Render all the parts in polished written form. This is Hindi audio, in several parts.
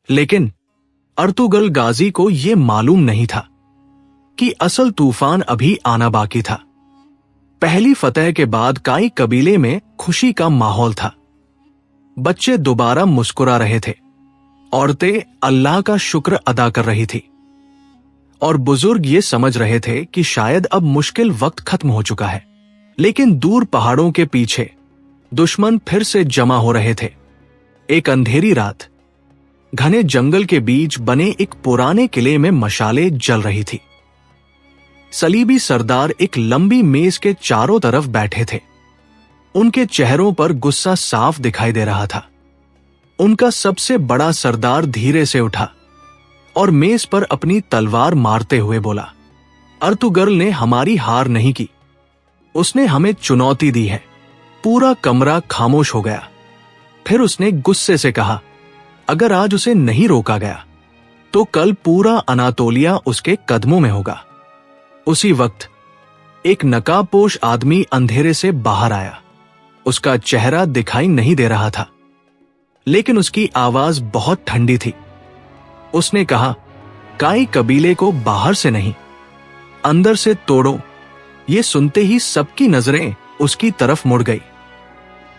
लेकिन अर्तुगल गाजी को यह मालूम नहीं था कि असल तूफान अभी आना बाकी था। पहली फतह के बाद काई कबीले में खुशी का माहौल था। बच्चे दोबारा मुस्कुरा रहे थे, औरतें अल्लाह का शुक्र अदा कर रही थी और बुजुर्ग ये समझ रहे थे कि शायद अब मुश्किल वक्त खत्म हो चुका है। लेकिन दूर पहाड़ों के पीछे दुश्मन फिर से जमा हो रहे थे। एक अंधेरी रात घने जंगल के बीच बने एक पुराने किले में मशालें जल रही थी। सलीबी सरदार एक लंबी मेज के चारों तरफ बैठे थे। उनके चेहरों पर गुस्सा साफ दिखाई दे रहा था। उनका सबसे बड़ा सरदार धीरे से उठा और मेज पर अपनी तलवार मारते हुए बोला, अर्तुगर्ल ने हमारी हार नहीं की, उसने हमें चुनौती दी है। पूरा कमरा खामोश हो गया। फिर उसने गुस्से से कहा, अगर आज उसे नहीं रोका गया तो कल पूरा अनातोलिया उसके कदमों में होगा। उसी वक्त एक नकाबपोश आदमी अंधेरे से बाहर आया। उसका चेहरा दिखाई नहीं दे रहा था, लेकिन उसकी आवाज बहुत ठंडी थी। उसने कहा, काई कबीले को बाहर से नहीं, अंदर से तोड़ो। ये सुनते ही सबकी नजरें उसकी तरफ मुड़ गई।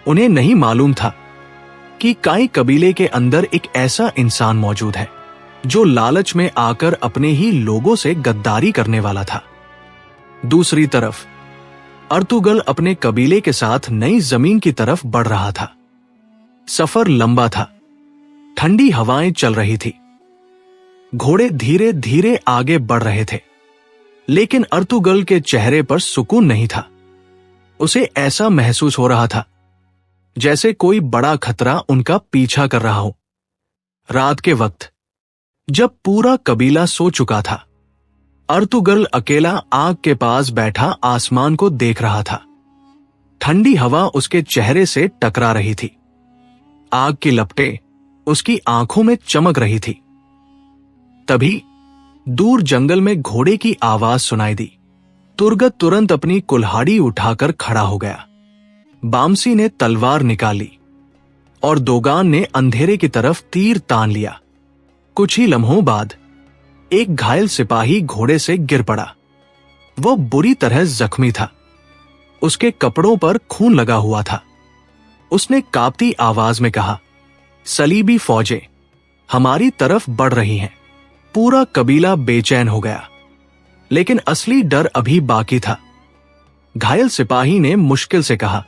उन्हें नहीं मालूम था कि काई कबीले के अंदर एक ऐसा इंसान मौजूद है जो लालच में आकर अपने ही लोगों से गद्दारी करने वाला था। दूसरी तरफ अर्तुगल अपने कबीले के साथ नई जमीन की तरफ बढ़ रहा था। सफर लंबा था, ठंडी हवाएं चल रही थी, घोड़े धीरे धीरे आगे बढ़ रहे थे, लेकिन अर्तुगल के चेहरे पर सुकून नहीं था। उसे ऐसा महसूस हो रहा था जैसे कोई बड़ा खतरा उनका पीछा कर रहा हो। रात के वक्त जब पूरा कबीला सो चुका था, अर्तुगल अकेला आग के पास बैठा आसमान को देख रहा था। ठंडी हवा उसके चेहरे से टकरा रही थी। आग की लपटें उसकी आंखों में चमक रही थी। तभी दूर जंगल में घोड़े की आवाज सुनाई दी। तुर्गत तुरंत अपनी कुल्हाड़ी उठाकर खड़ा हो गया। बामसी ने तलवार निकाली और दोगान ने अंधेरे की तरफ तीर तान लिया। कुछ ही लम्हों बाद एक घायल सिपाही घोड़े से गिर पड़ा। वो बुरी तरह जख्मी था। उसके कपड़ों पर खून लगा हुआ था। उसने कांपती आवाज में कहा, सलीबी फौजें हमारी तरफ बढ़ रही हैं। पूरा कबीला बेचैन हो गया, लेकिन असली डर अभी बाकी था। घायल सिपाही ने मुश्किल से कहा,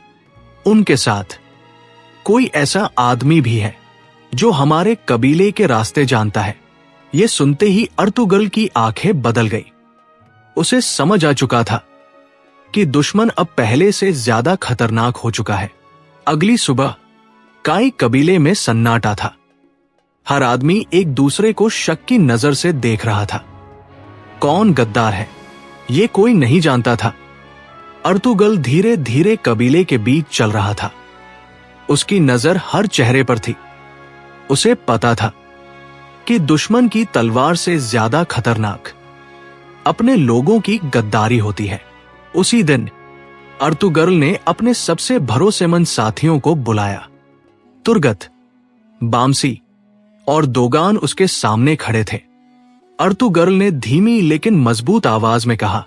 उनके साथ कोई ऐसा आदमी भी है जो हमारे कबीले के रास्ते जानता है। यह सुनते ही अर्तुगल की आंखें बदल गई। उसे समझ आ चुका था कि दुश्मन अब पहले से ज्यादा खतरनाक हो चुका है। अगली सुबह काई कबीले में सन्नाटा था। हर आदमी एक दूसरे को शक की नजर से देख रहा था। कौन गद्दार है, ये कोई नहीं जानता था। अर्तुगल धीरे धीरे कबीले के बीच चल रहा था। उसकी नजर हर चेहरे पर थी। उसे पता था कि दुश्मन की तलवार से ज्यादा खतरनाक अपने लोगों की गद्दारी होती है। उसी दिन अर्तुगर्ल ने अपने सबसे भरोसेमंद साथियों को बुलाया। तुर्गत, बामसी और दोगान उसके सामने खड़े थे। अर्तुगर्ल ने धीमी लेकिन मजबूत आवाज में कहा,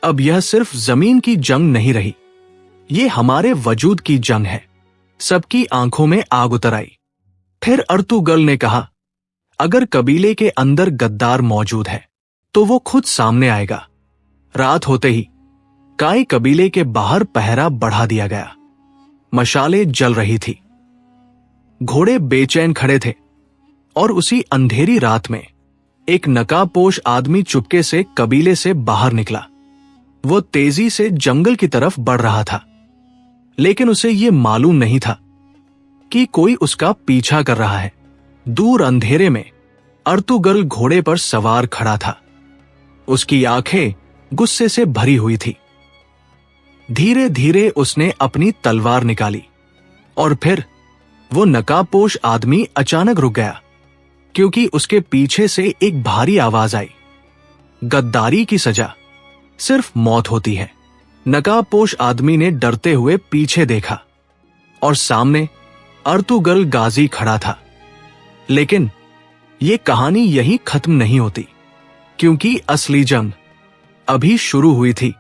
अब यह सिर्फ जमीन की जंग नहीं रही, ये हमारे वजूद की जंग है। सबकी आंखों में आग उतर आई। फिर अर्तुगर्ल ने कहा, अगर कबीले के अंदर गद्दार मौजूद है तो वो खुद सामने आएगा। रात होते ही काई कबीले के बाहर पहरा बढ़ा दिया गया। मशालें जल रही थी। घोड़े बेचैन खड़े थे और उसी अंधेरी रात में एक नकाबपोश आदमी चुपके से कबीले से बाहर निकला। वो तेजी से जंगल की तरफ बढ़ रहा था, लेकिन उसे यह मालूम नहीं था कि कोई उसका पीछा कर रहा है। दूर अंधेरे में अर्तुगर्ल घोड़े पर सवार खड़ा था। उसकी आंखें गुस्से से भरी हुई थी। धीरे धीरे उसने अपनी तलवार निकाली और फिर वो नकाबपोश आदमी अचानक रुक गया, क्योंकि उसके पीछे से एक भारी आवाज आई, गद्दारी की सजा सिर्फ मौत होती है। नकाबपोश आदमी ने डरते हुए पीछे देखा और सामने अर्तुगर्ल गाजी खड़ा था, लेकिन ये कहानी यहीं खत्म नहीं होती, क्योंकि असली जंग अभी शुरू हुई थी।